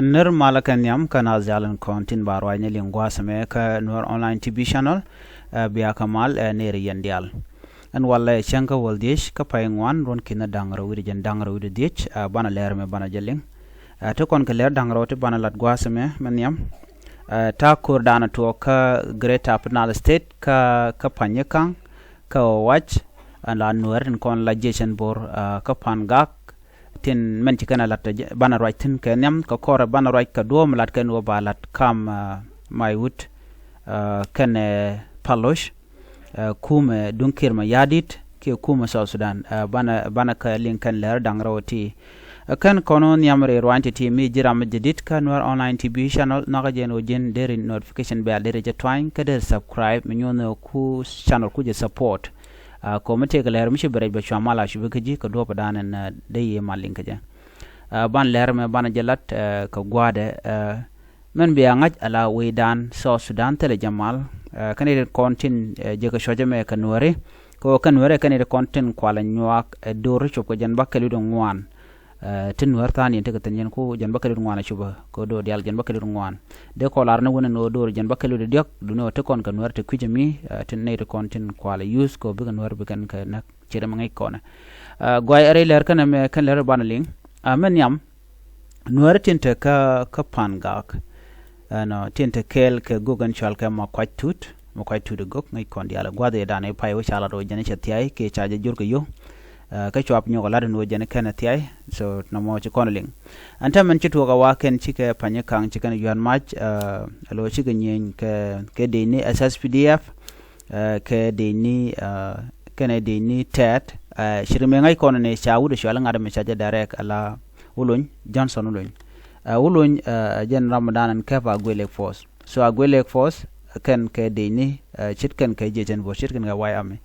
Ner malakan yam kana zalan kontin barwa ne lingwa same ka Nuer online TV channel biya kamal neri yandial an walla chanka waldish ka payngwan ron kina dangra wiri jan dangra wiri dich bana ler me bana jeling to kon ka ler dangra te bana lat gwa same men yam ta kur dana to ka great apnal state ka panyekang ka wach an la Nuer kon la jeshen bor ka pagaak tin men ci kana lat bana right tin kenyam ka kora bana right ka dom lat ken wo balat kam maiwut ken paloch kume dunkir ma yadit ke kuma South Sudan bana ka linkan ler dangrawti kan kono nyamre rwanti ti mi jiram jedit ka Nuer online TV channel naga jeno jen der notification bell der je twine ka der subscribe mi nyono ku channel ku je support ko mate ga ler mi shi bare ba chamala shi bakaji ka do padanan dai malin kaje ban ler me ban jalat ka gwade men biya ngaj ala wedan South Sudan tele jamal kanide kontin je ka shoje me ka Nuer ko kan Nuer kanide kontin kwala nyak dor chop ko jan bakali do ngwan tin Nuer tani te ka tanyen ko jan bakali do ngwana shuba ko do dial jan bakali do ngwan de ko lar na wona no dor jan bakali do diak du no te kon ka Nuer te kujemi tin ne de kontin kwala use ko bi kan Nuer bi kan ka nak cire mangai kona goy are ler kan me kan ler banaling men yam Nuer tin te ka pagaak no tinte kel ke gogan chal ka ma kwatut gok ngai kon diala gwade dane pay wo chala do jene chatiai ke chaje jur ke yo ka chwap nyogo lade no jene kana tiai so no mo ci konoling anta man ci to ga waken ci ke panye kang ci kan yuan mach lo ci ga nyen ke de ni SSPDF ke de ni kene de ni tet shirme ngai kon ne chawu de shwala ngada me chaje direct ala ulun Johnson ulun ulun jen Ramadan and kepa gwelek force so gwelek force ken ke dini chit ken ke jejen bo chit ken ga wayame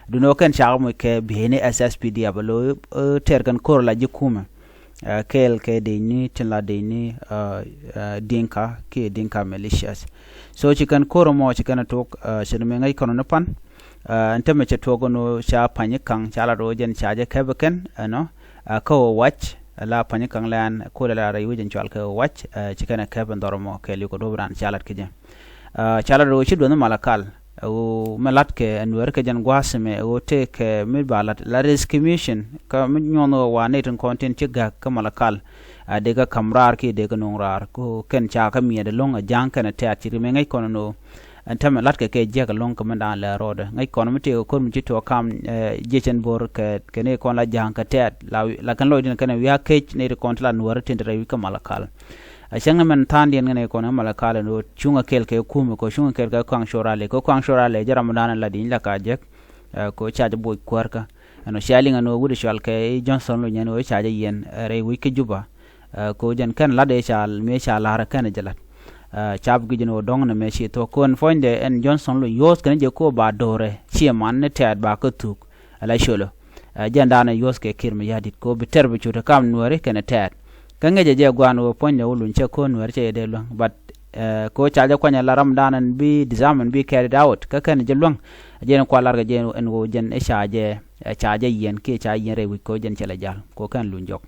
du no ken chaw mo ke bihene SSPD abalo ter kan kor la jikuma kel ke dini tin la dini dinka ke dinka militias so chikan kor mo chikan tok shirme ngai kono na pan ntame che togo no cha panyikang chala rojen chaje kebeken no ko watch la pani kang lan ko la ra yujin chal ka watch chikana kaban doromo ke liko dobran chalat kije chalat ro chi do no malakal o malat ke Nuer ke jan gwasme o te ke mi balat la rescue ka mi nyono wa netin content chiga ka malakal de ga kamrar ki de ga nongrar ko ken cha ka mi de longa jang kana te atiri me ngai kono no antama lat ke jega long ko manda la roda ngai kono mi te ko mi to kam jechen bor ke ne kon la jang ka te la kan lo din kana wiya ke ne de kon la Nuer tindre wi ka malakal ashanga man tandi ngene kono malakal no chunga kel ke kuma ko chunga kel ka kwang shorale ko kwang shorale jara manda la din la ka jek ko chaje boy kwarka no shalinga no wudi shal ke Johnson lo nyano chaje yen re wi ke juba ko jan kan la de shal me shal har kan jalat chab gi jino dong na me shi to kon fonde en Johnson lo yos kan je ko ba dore chi man ne tad ba ko tuk ala sholo janda na yos ke kirmi yadit ko bi terbe chuta kam Nuer ken tad kan je gwano ponde ulun che ko Nuer che de lo but ko chaja kwanya la Ramadan bi dizaman bi carried out ka kan je long je ko larga je en go jen e chaje yen ke cha yen re ko jen chela jal ko kan lun jok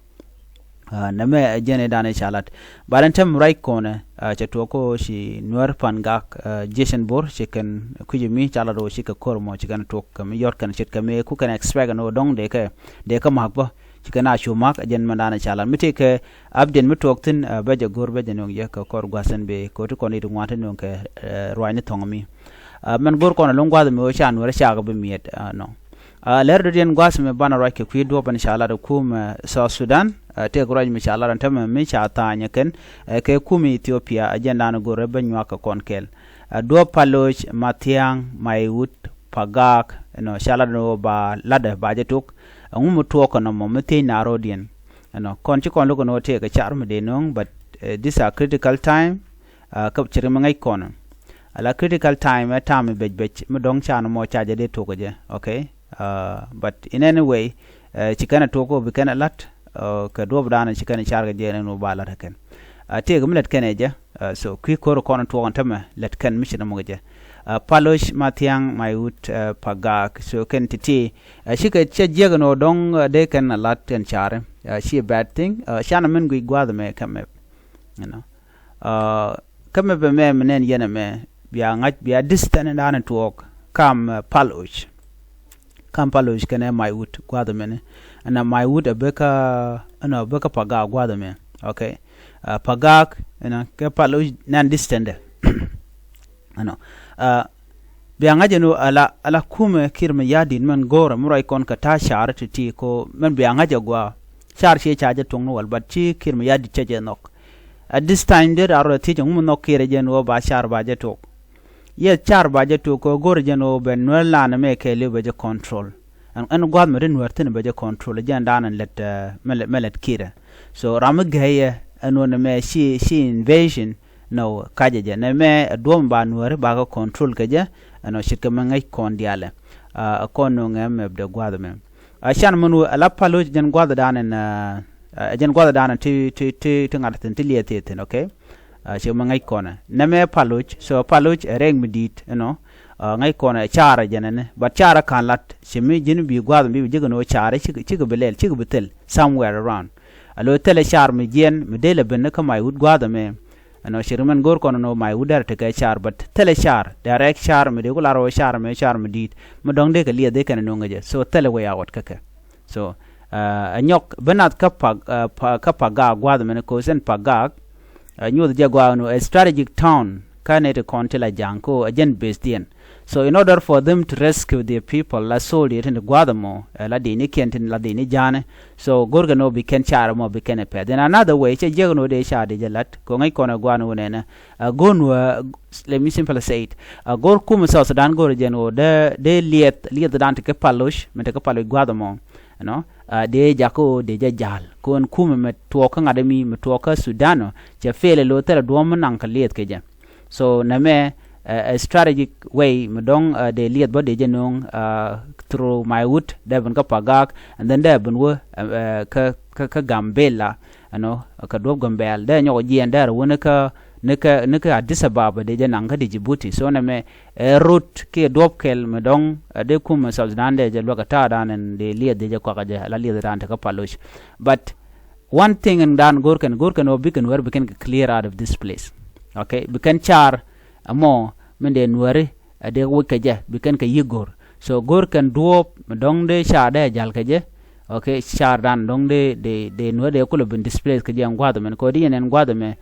name jene dane chalat balantem right kone chato ko shi Nuer pagaak jeshen bor chicken kujimi chalado shika kormo chicken tok kam yor kan chit kam ku kan expect no dong de ka magba chicken a chumak jen mandana chalat mite ke abden mitok tin baje gor baje no ye ka kor gwasen be ko to koni ngwata no ke roine tongmi man gor kono longwa de mo chan wara chaga be miet no ler do den gwas me bana roike ku do ban chalat kum South Sudan te groj mi chalar antama mi chata nyaken ke kumi Ethiopia agenda no gore banwa ka konkel do paloch mathiang maiwut pagaak no chalar no ba lada ba jetuk ngumu to ko no mo mete na rodien no kon ci kon logo no te ka char me de non but this are critical time ka chire mangai kon ala critical time time bej me dong chano mo chaje de to ko je okay but in any way chikana to ko bi kana lat ka do bdana chikana charga je no bala taken te gum let keneje so kwi ko ko to on tama let ken mission mo je paloch mathiang maiwut pagaak so ken titi shika che jega no dong de ken lat ten chare she a bad thing shana men gwi gwada me kame you know kame be me menen yene me biya ngach biya distant and an talk kam paloch kane maiwut gwada mene ana maiwut abeka ana beka pagaak gwada me okay pagaak ina ke paloch nan distant ano biya ngaje no ala kume kirme yadin man gora murai kon ka ta shar ti ko man biya ngaje gwa shar she chaje tong no wal bat chi kirme yadi chaje nok at this time there are teaching mun nok kire je no ba shar ba je tok ye char ba je tok ko gor je no ben no la na me ke le ba je control an gwad me den wertin ba je control je ndanan let melet kire so ram gaye anu na me she invasion no kaje je na me dom ba nuer ba ko control kaje ano shirka mangai kon diale kon no ngam de gwad me shan munu ala palo jen gwad danen ti ngadatin ti liete okay she mangai kona na me palo so palo reng midit no ngai kona chara jenene but chara kan lat she mi jin bi gwad bi jigno chara chi belel chi betel somewhere around alo tele char mi jen mi dele ben ka mai wud gwad me no shirman gor kono no mai udar te ka char but tele char direct char mi de ko laro char mi dit mo dong de ka liye de kan no ngaje so tele way out kaka so anyok benat ka paga gwad me ko sen pagaak nyu de gwa no a strategic town kanete kontela janko agent based so in order for them to rescue their people la soldier in gwadamo la dini kentin la dini jane so gorgano be ken chara mo be ken pe then another way che jegno de sha de jalat ko ngai kona gwano nena gonu let me simply say it gor kum so sudan gor jeno de liet dan te paloch me te palo gwadamo no de jako de jajal kon kum me to ka ngademi me to ka sudano che fele lo tera do mo nan ka liet ke je so na me a strategic way medong de liet bo de jenong through maiwut de ben ka pagaak and then de ben wo ka gambella ano ka do gambel de nyo jien der wona ka nika Addis Ababa de jenang ka Djibouti so na me route ke dopkel medong de kum Sudan de je lo ka ta dan de liet de ko ka je la liet dan ka paloch but one thing and dan gorkan obiken wer beken clear out of this place okay beken char amo mende nuere de wikaje biken ka yigor so gor kan duop dong de sha de jal kaje okay shar dan dong de nuere de ko bin display ka jam gwado men ko di nen gwado me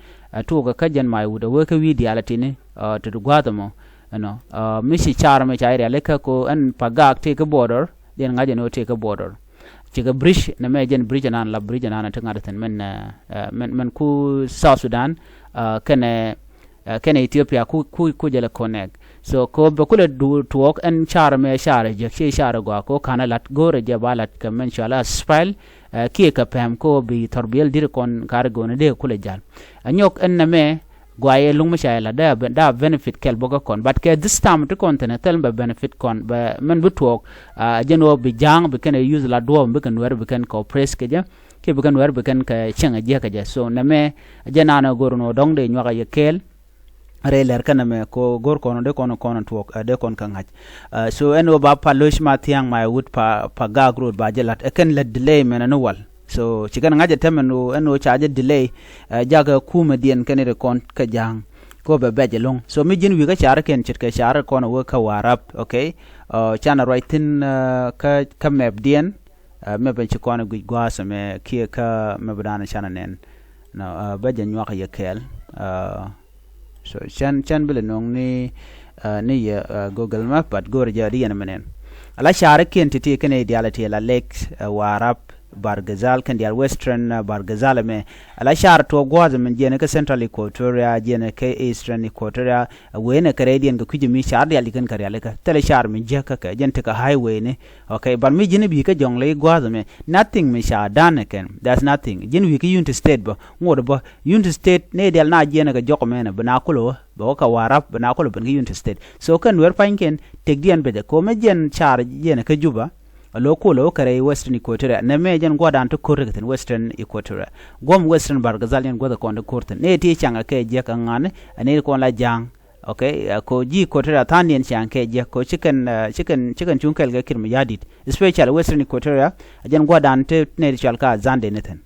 to ka kajen mai wuda we ka wi dialati ne to gwado mo no mishi char me chaire leka ko an pagaak te ka border den ngaje no te ka border chiga bridge na me jen bridge nan la bridge nan ta ngadaten men ku South Sudan kene Ethiopia ku jela connect so ko be kula du talk and char me share je che share go ko kana lat gore je balat ka men shala spell ki ka pam ko bi torbiel dir kon kar go ne de kula jal anyok en na me gwaye lung ma shala da benefit kel boga kon but ke this time to continental be benefit kon be men bu talk jeno bi jang be kan use la do be kan wer be kan ko press ke je ke be kan wer be kan ka chenga je ka je so na me janana gorno dong de nywa ye kel reler kana me ko gor kono de kono tuok de kon kan haj so eno ba paloch mathiang maiwut pagaak road ba jelat eken let delay men no wal so chikan ngaje temeno eno chaje delay jaga kuma dien kenere kon ka jang ko be beje long so mi jin wi ga char ken chit ka char kono wo ka warap okay chana right tin ka map dien me ben chikono gwa so me ki ka me badana chana nen no beje nywa ka yekel so chan bile nong ni Google Map but go jadi yana menen ala share ken titi kene dialati la lake warap bargazal kan dial western bargazal me ala share to gwaza men jene ka central equatoria jene ka eastern equatoria wene ka radian ga kujimi share dial kan kare alaka tele share men jeka ka jente ka highway ne okay bar mi jene bi ka jongle gwaza me nothing me share dan ken that's nothing jene wi ka unit state ba ngod ba unit state ne dial na jene ka joko mena bana kulo ba ka warap bana kulo ben unit state so kan wer panken tegdian bede ko me jen share jene ka juba loko kare western equatoria na me jen godan to korrect western equatoria gom western bargazalian goda kon korten ne ti changa ke je kan ngane ane kon la jang okay ko ji equatoria tanien chang ke je ko chicken chunkel ga kirmi yadit especially western equatoria jen godan te ne chal ka zande neten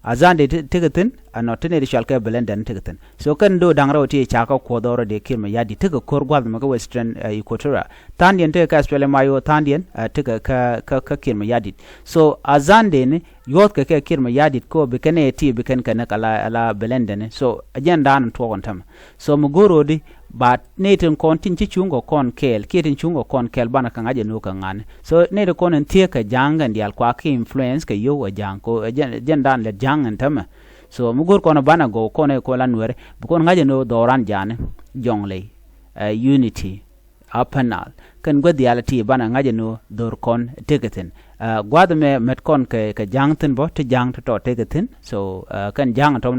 azan de tigatin anotin de shalka belenden tigatin so kan do dangra ti chaka ko doro de kirma yadi tiga korgwal maga western equatorial tandien te ka spele mayo tandien tiga ka kirma yadi so azan de ne yot ka kirma yadi ko bikane ti bikan kana ala belenden so ajen dan to wontam so mugoro di but neten kontin ci chungo kon kel kietin chungo kon kel bana kan aje no kan an so ne de konen tie ka jangan dial kwa ki influence ka yo wa jang ko jen dan le jangan tama so mugur kono bana go kone ko la Nuer bu kon ngaje no doran jane jongle unity apanal kan go dialati bana ngaje no dor kon tegetin gwad me met kon ka jangten bo te jang to tegetin so kan jang to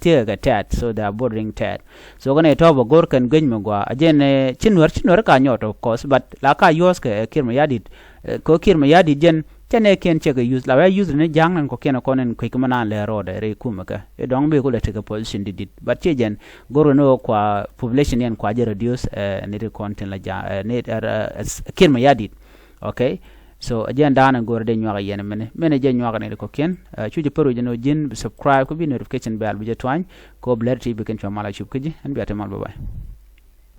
te ga tat so da bordering tat so gane to bo gor kan gwen mo gwa ajen chinwer ka nyot of course but la ka yos ka kirma yadit ko kirma yadit jen chane ken chega use la use ne jang nan ko ken konen ko kimana le roda re kumaka e dong be ko le take position didit but jen goro no kwa population yen kwa je reduce ne de content la ja ne kirma yadit okay so ajen dana gor de nywa yen mene je nywa ne ko ken chuji peru je no jin subscribe ko bi notification bell bi je twany ko bler tv ken chwa mala chup kiji an bi atamal bye bye